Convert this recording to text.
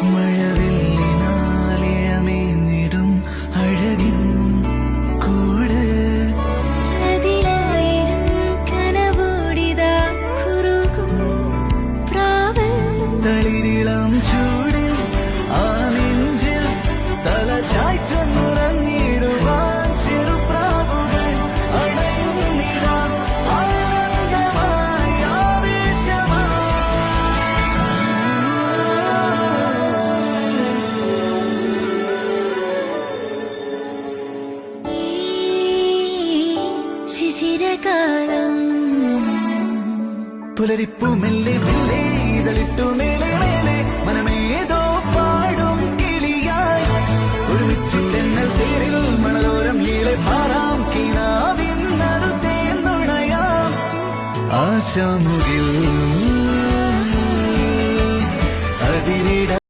മഴവില്ലിനാലിഴമേന്നിടും അഴകിൻ കൂട് അതിലായിരം കനവോടിതാ കുറുകും പ്രാവ് തളിരിളം ചൂടിൽ ആ നെഞ്ചിൽ തല ചായ്ച്ചൊന്നുറങ്ങിടുവാൻ ചെറുപ്രാവുകൾ അണയുന്നിതാ ആനന്ദമായി ഈ ശിശിരകാലം പുലരിപ്പു മെല്ലെ മെല്ലെ ഇതളിട്ടു മേലെ മേലെ മനമേതോ പാടും കിളിയായി ഒരുമിച്ച് തെന്നൽ തേരിൽ മണലോരം ഈളെ പാറാം കിനാവിൻ നറുതേന്നുണയാം ആശാമുകിൽ അതിരിട